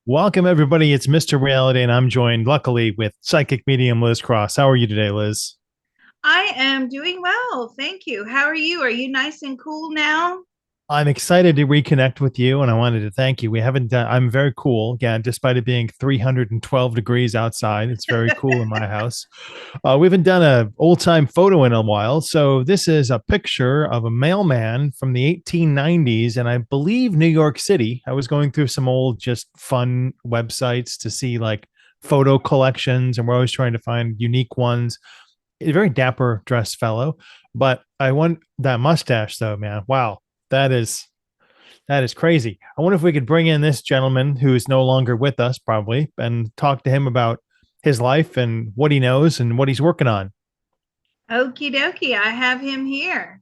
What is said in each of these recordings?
Welcome, everybody. It's Mr. Reality, and I'm joined, luckily, with psychic medium Liz Cross. How are you today, Liz? I am doing well. Thank you. How are you? Are you nice and cool now? I'm excited to reconnect with you, and I wanted to thank you. We haven't done, I'm very cool. Again, despite it being 312 degrees outside, it's very cool in my house. We haven't done a old time photo in a while. So, this is a picture of a mailman from the 1890s, and I believe New York City. I was going through some old, just fun websites to see like photo collections, and we're always trying to find unique ones. A very dapper dressed fellow. But I want that mustache though, man. Wow. That is that is crazy. I wonder if we could bring in this gentleman who is no longer with us, probably, and talk to him about his life and what he knows and what he's working on. Okie dokie. I have him here.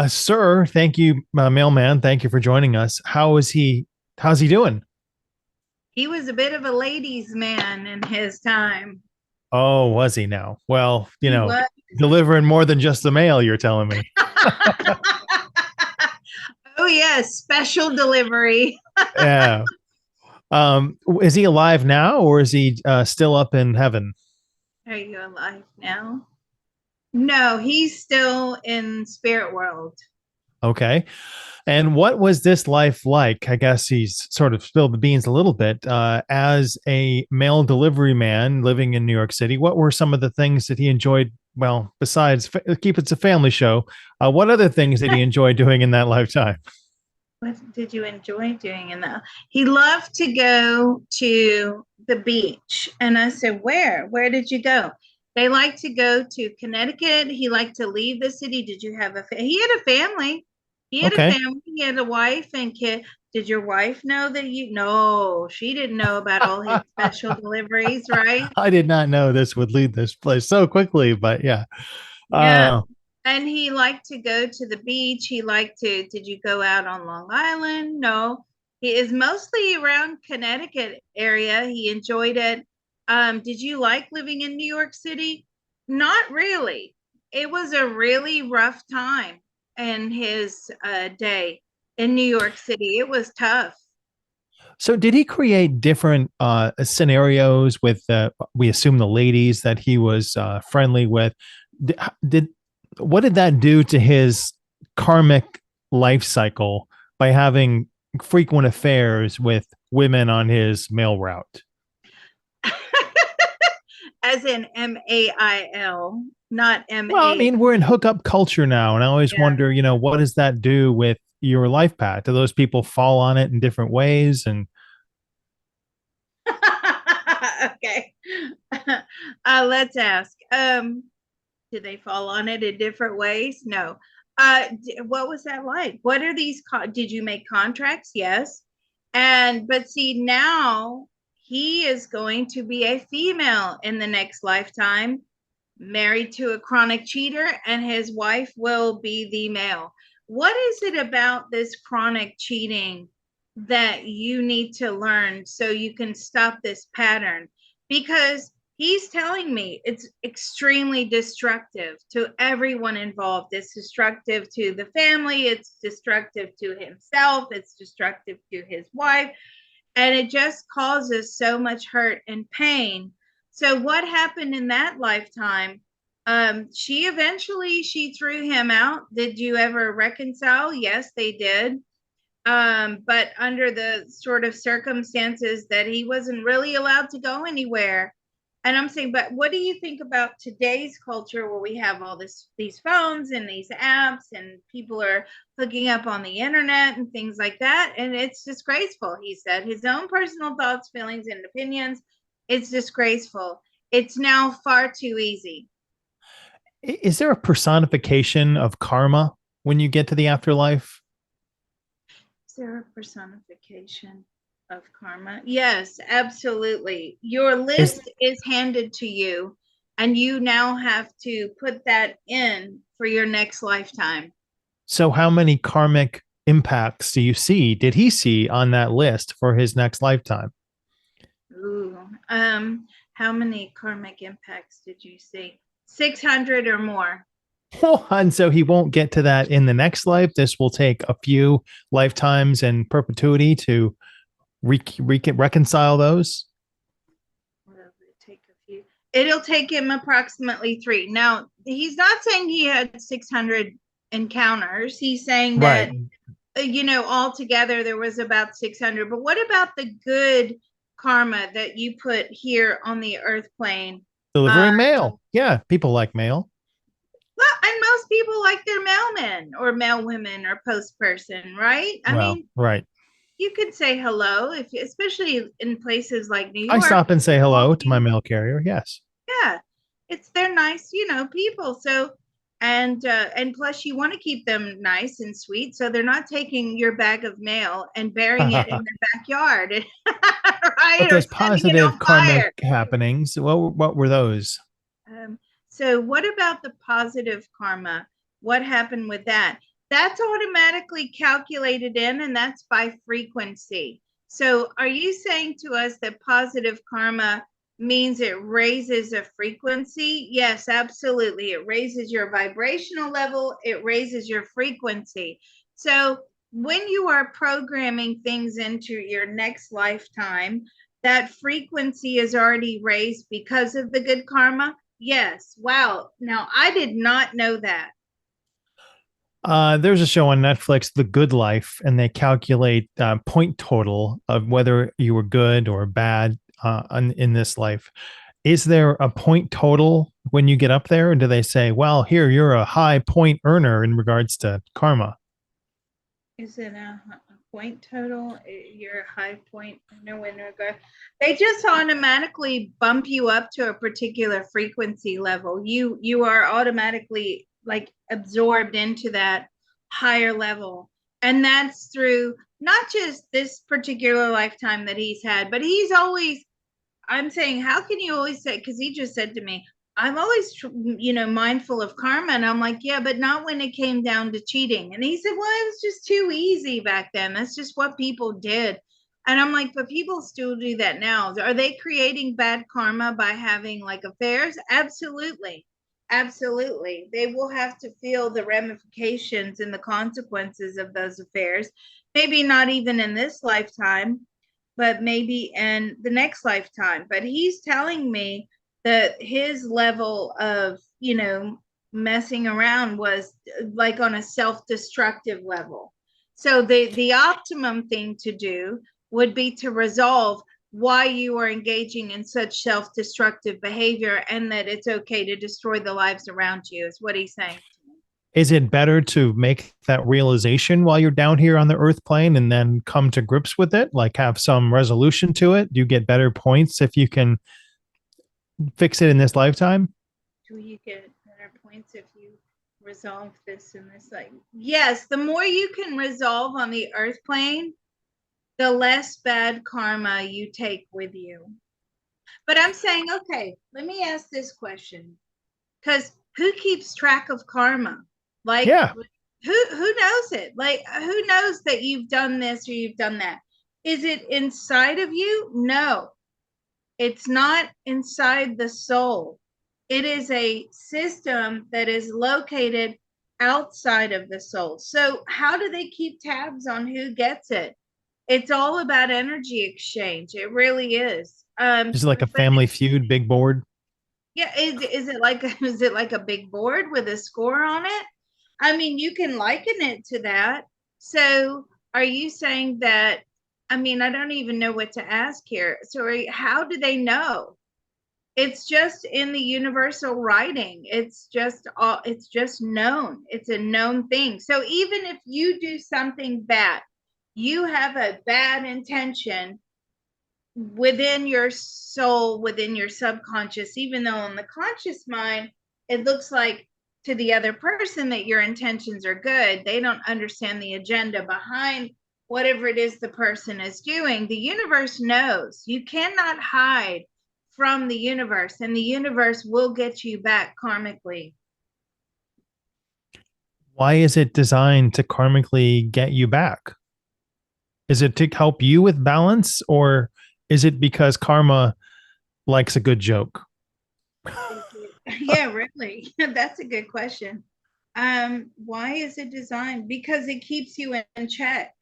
Sir, thank you, mailman. Thank you for joining us. How is he? How's he doing? He was a bit of a ladies' man in his time. Oh, was he now? Well, He was. delivering more than just the mail, you're telling me. Oh, yes. Special delivery. Yeah. Is he alive now or is he still up in heaven? Are you alive now? No, he's still in spirit world. Okay. And what was this life like? I guess he's sort of spilled the beans a little bit. As a mail delivery man living in New York City, what were some of the things that he enjoyed? Well, besides keep it's a family show, what other things did he enjoy doing in that lifetime? What did you enjoy doing in that? He loved to go to the beach. And I said, Where? Where did you go? They like to go to Connecticut. He liked to leave the city. Did you have he had a family. He had a Okay. family. He had a wife and kid. Did your wife know that you? No, she didn't know about all his special deliveries, right? I did not know this would lead this place so quickly, but yeah. Yeah. Uh, And he liked to go to the beach. He liked to, did you go out on Long Island? No. He is mostly around Connecticut area. He enjoyed it. Did you like living in New York City? Not really. It was a really rough time in his day in New York City. It was tough. so did he create different scenarios with we assume the ladies that he was friendly with? Did what did that do to his karmic life cycle by having frequent affairs with women on his mail route? As in MAIL, not Well, I MA. mean, we're in hookup culture now, and I always Yeah. wonder, what does that do with your life path? Do those people fall on it in different ways? And Okay. Let's ask. Did they fall on it in different ways? No. What was that like? What are these? Did you make contracts? Yes. And but see now he is going to be a female in the next lifetime, married to a chronic cheater, and his wife will be the male. What is it about this chronic cheating that you need to learn so you can stop this pattern? Because he's telling me it's extremely destructive to everyone involved. It's destructive to the family, it's destructive to himself, it's destructive to his wife, and it just causes so much hurt and pain. So what happened in that lifetime? She eventually she threw him out. Did you ever reconcile? Yes, they did. But under the sort of circumstances that he wasn't really allowed to go anywhere. And I'm saying, but what do you think about today's culture where we have all these phones and these apps and people are hooking up on the internet and things like that? And it's disgraceful, he said. His own personal thoughts, feelings, and opinions. It's disgraceful. It's now far too easy. is there a personification of karma when you get to the afterlife? Is there a personification of karma? Yes, absolutely. Your Is list is handed to you, and you now have to put that in for your next lifetime. so how many karmic impacts do you see? Did he see on that list for his next lifetime? Ooh. How many karmic impacts did you see? 600 or more. And so he won't get to that in the next life. This will take a few lifetimes and perpetuity to reconcile those? Take a few. It'll take him approximately 3. Now, he's not saying he had 600 encounters. He's saying Right. that altogether there was about 600. But what about the good karma that you put here on the earth plane? Delivering mail. Yeah, people like mail. Well, and most people like their mailmen or mail women or post person, right? I Well, mean, right. you could say hello if, especially in places like New I York. stop and say hello to my mail carrier. Yes. Yeah, they're nice, people. So, and plus you want to keep them nice and sweet, so they're not taking your bag of mail and burying it in But their backyard, right? Or those setting it positive on karmic fire. happenings, what were those? So, what about the positive karma? What happened with that? That's automatically calculated in, and that's by frequency. So, are you saying to us that positive karma means it raises a frequency? Yes, absolutely. It raises your vibrational level, it raises your frequency. So, when you are programming things into your next lifetime, that frequency is already raised because of the good karma. Yes. Wow. Now, I did not know that. There's a show on Netflix, The Good Life, and they calculate point total of whether you were good or bad in this life. Is there a point total when you get up there? Or do they say, well, here, you're a high point earner in regards to karma? Is it a point total? Your high point? No, when they just automatically bump you up to a particular frequency level. You are automatically like absorbed into that higher level, and that's through not just this particular lifetime that he's had, but he's always. I'm saying, how can you always say? Because he just said to me, I'm always, mindful of karma. And I'm like, yeah, but not when it came down to cheating. And he said, well, it was just too easy back then. That's just what people did. And I'm like, but people still do that now. Are they creating bad karma by having like affairs? Absolutely. Absolutely. They will have to feel the ramifications and the consequences of those affairs. Maybe not even in this lifetime, but maybe in the next lifetime. But he's telling me that his level of, messing around was like on a self-destructive level. So the optimum thing to do would be to resolve why you are engaging in such self-destructive behavior, and that it's okay to destroy the lives around you, is what he's saying. Is it better to make that realization while you're down here on the earth plane and then come to grips with it, like have some resolution to it? Do you get better points if you can fix it in this lifetime? Do you get better points if you resolve this in this, like, yes, the more you can resolve on the earth plane, the less bad karma you take with you. But I'm saying, okay, let me ask this question, because who keeps track of karma? Like, Yeah. who knows it? Like, who knows that you've done this or you've done that? Is it inside of you? No, it's not inside the soul. It is a system that is located outside of the soul. So, how do they keep tabs on who gets it? It's all about energy exchange. It really is. Just like a But family feud, big board. yeah, is it like is it like a big board with a score on it? I mean, you can liken it to that. So, are you saying that? I mean, I don't even know what to ask here. So, how do they know? It's just in the universal writing. It's just known. It's a known thing. So, even if you do something bad, you have a bad intention within your soul, within your subconscious, even though in the conscious mind, it looks like to the other person that your intentions are good. They don't understand the agenda behind whatever it is the person is doing. The universe knows. You cannot hide from the universe, and the universe will get you back karmically. Why is it designed to karmically get you back? Is it to help you with balance, or is it because karma likes a good joke? Yeah, really. That's a good question. Why is it designed? Because it keeps you in check.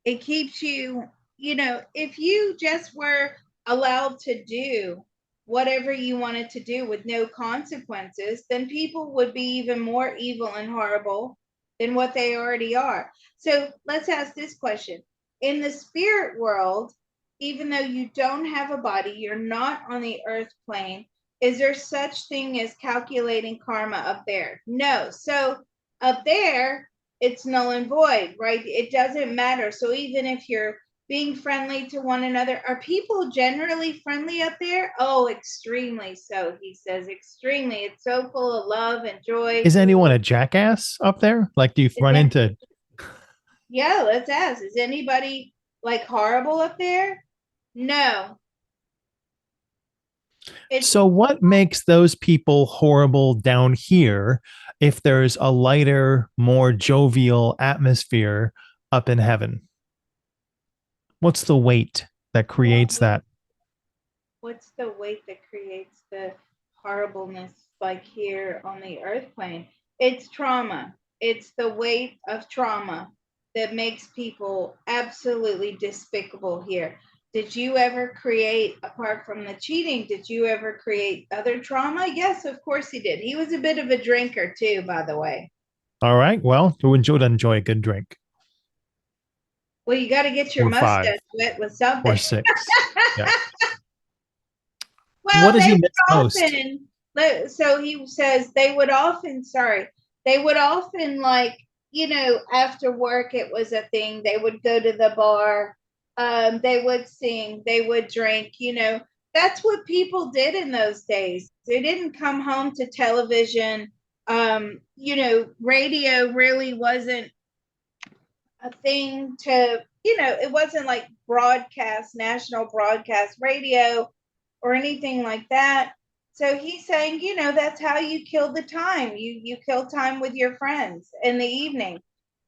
It keeps you if you just were allowed to do whatever you wanted to do with no consequences, then people would be even more evil and horrible than what they already are. So let's ask this question. In the spirit world, even though you don't have a body, you're not on the earth plane, is there such thing as calculating karma up there? No. So up there, it's null and void, right? It doesn't matter. So even if you're being friendly to one another. Are people generally friendly up there? Oh, extremely so, he says. Extremely. It's so full of love and joy. Is anyone a jackass up there? Like, do you Is run that, into? yeah, let's ask. Is anybody like horrible up there? No. It's So, what makes those people horrible down here if there's a lighter, more jovial atmosphere up in heaven? What's the weight that what creates that? what's the weight that creates the horribleness like here on the earth plane? It's trauma. It's the weight of trauma that makes people absolutely despicable here. Did you ever create, apart from the cheating, did you ever create other trauma? Yes, of course he did. He was a bit of a drinker too, by the way. All right. Well, who enjoy a good drink Well, you got to get your or five mustache wet with or something. six. Yeah. What Well, does they he would miss most? often, so he says they would often, sorry, they would often, like, after work, it was a thing. They would go to the bar, they would sing, they would drink, that's what people did in those days. They didn't come home to television. Radio really wasn't a thing to, it wasn't like broadcast, national broadcast radio or anything like that. So he's saying, that's how you kill the time. You kill time with your friends in the evening.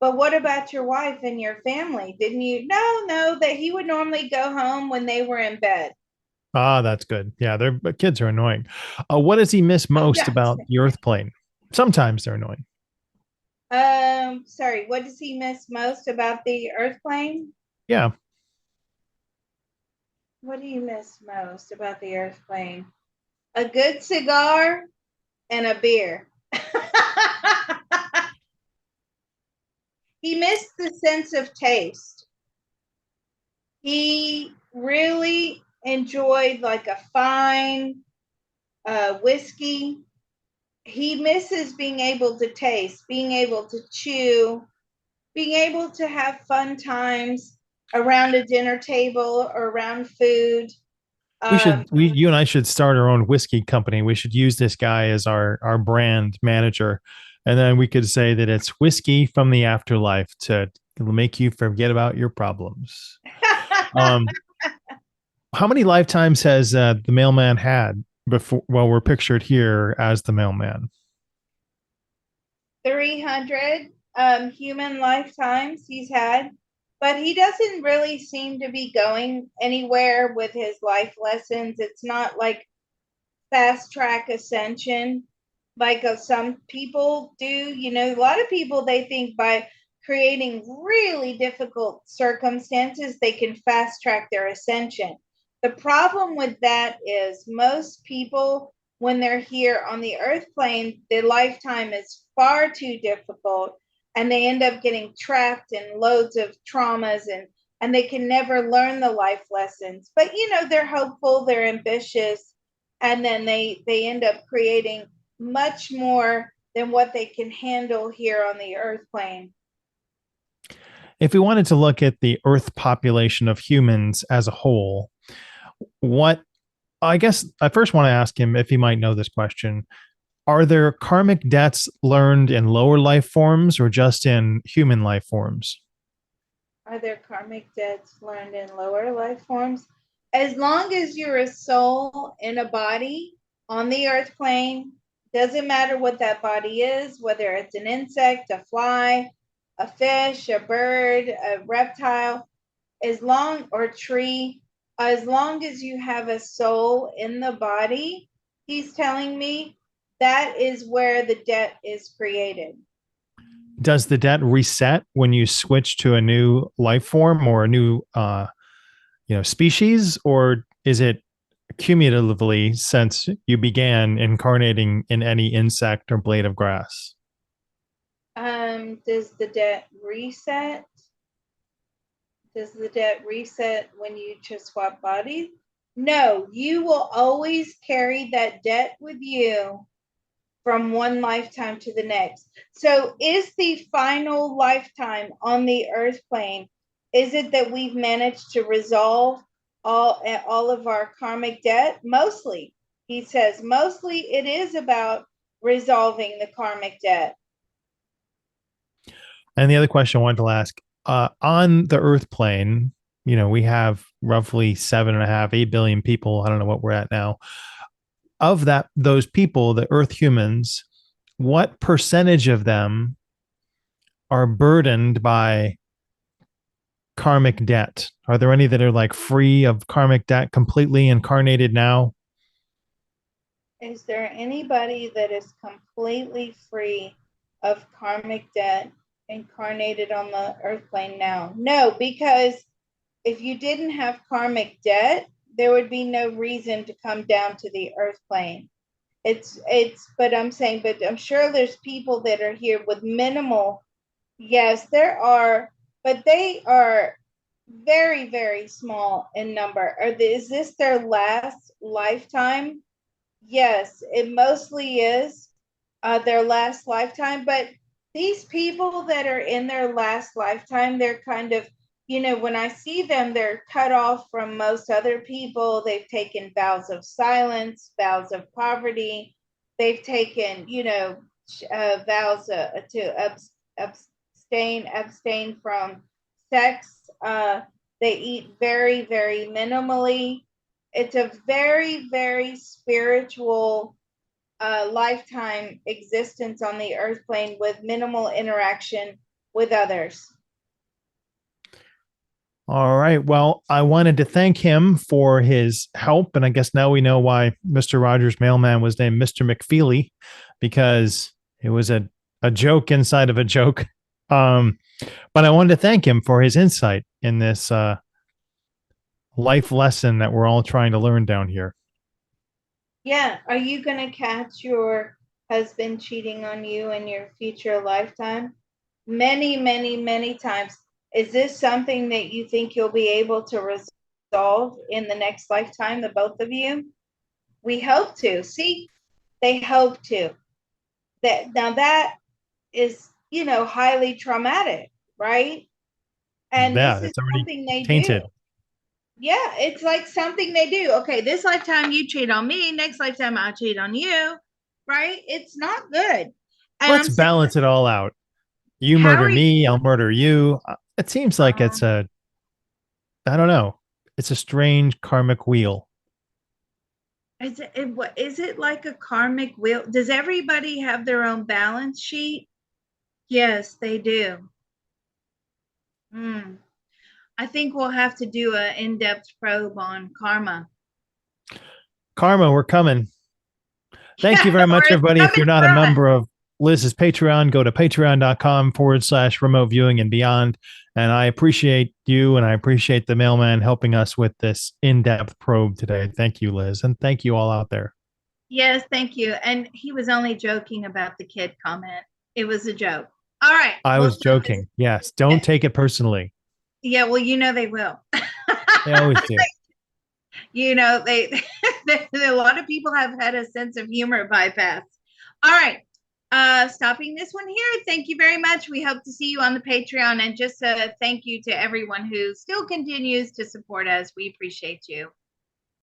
But what about your wife and your family? Didn't you? No, no, that he would normally go home when they were in bed. Ah, that's good. Yeah, their kids are annoying. What does he miss Oh, most yes. about the Earth plane? Sometimes they're annoying. Sorry, what does he miss most about the earth plane? Yeah. What do you miss most about the earth plane? A good cigar and a beer. He missed the sense of taste. He really enjoyed like a fine whiskey. He misses being able to taste, being able to chew, being able to have fun times around a dinner table or around food. You and I should start our own whiskey company. We should use this guy as our brand manager. And then we could say that it's whiskey from the afterlife to make you forget about your problems. Um, how many lifetimes has the mailman had before? Well, we're pictured here as the mailman. 300 human lifetimes he's had, but he doesn't really seem to be going anywhere with his life lessons. It's not like fast track ascension like some people do. A lot of people, they think by creating really difficult circumstances, they can fast track their ascension. The problem with that is most people, when they're here on the earth plane, their lifetime is far too difficult and they end up getting trapped in loads of traumas, and they can never learn the life lessons. But they're hopeful, they're ambitious, and then they end up creating much more than what they can handle here on the earth plane. If we wanted to look at the Earth population of humans as a whole, what I guess I first want to ask him if he might know this question. Are there karmic debts learned in lower life forms or just in human life forms? Are there karmic debts learned in lower life forms? As long as you're a soul in a body on the earth plane, doesn't matter what that body is, whether it's an insect, a fly, a fish, a bird, a reptile, as long or tree, as long as you have a soul in the body, he's telling me that is where the debt is created. Does the debt reset when you switch to a new life form or a new species, or is it cumulatively since you began incarnating in any insect or blade of grass? Does the debt reset? Does the debt reset when you just swap bodies? No, you will always carry that debt with you from one lifetime to the next. So, is the final lifetime on the earth plane, is it that we've managed to resolve all of our karmic debt? Mostly. He says mostly it is about resolving the karmic debt. And the other question I wanted to ask, on the Earth plane, we have roughly 7.5, 8 billion people. I don't know what we're at now. Of those people, the Earth humans, what percentage of them are burdened by karmic debt? Are there any that are like free of karmic debt, completely incarnated now? Is there anybody that is completely free of karmic debt incarnated on the earth plane now? No, because if you didn't have karmic debt, there would be no reason to come down to the earth plane. But I'm saying, but I'm sure there's people that are here with minimal. Yes, there are, but they are very, very small in number. Is this their last lifetime? Yes, it mostly is their last lifetime. But these people that are in their last lifetime, they're kind of, when I see them, they're cut off from most other people. They've taken vows of silence, vows of poverty. They've taken, vows to abstain from sex. They eat very, very minimally. It's a very, very spiritual lifetime existence on the earth plane with minimal interaction with others. All right. Well, I wanted to thank him for his help. And I guess now we know why Mr. Rogers' mailman was named Mr. McFeely, because it was a joke inside of a joke. But I wanted to thank him for his insight in this life lesson that we're all trying to learn down here. Yeah. Are you going to catch your husband cheating on you in your future lifetime? Many, many, many times. Is this something that you think you'll be able to resolve in the next lifetime, the both of you? We hope to. See, they hope to. That is, highly traumatic, right? And Yeah, this is it's already something they do. tainted. Yeah, it's like something they do. Okay, this lifetime you cheat on me, next lifetime I cheat on you, right? It's not good. And Let's I'm saying, balance it all out. You how murder are you? me, I'll murder you. It seems like I don't know, it's a strange karmic wheel. Is it like a karmic wheel? Does everybody have their own balance sheet? Yes, they do. Hmm. I think we'll have to do an in-depth probe on karma. Karma, we're coming. Thank you Yeah, very or much, it's everybody. If coming you're not a from us. member of Liz's Patreon, go to patreon.com/remote viewing and beyond. And I appreciate you, and I appreciate the mailman helping us with this in depth probe today. Thank you, Liz. And thank you all out there. Yes, thank you. And he was only joking about the kid comment. It was a joke. All right. I We'll was stop this. joking. Yes. Don't take it personally. Yeah, well, they will. They always do. They a lot of people have had a sense of humor bypass. All right. Stopping this one here. Thank you very much. We hope to see you on the Patreon, and just thank you to everyone who still continues to support us. We appreciate you.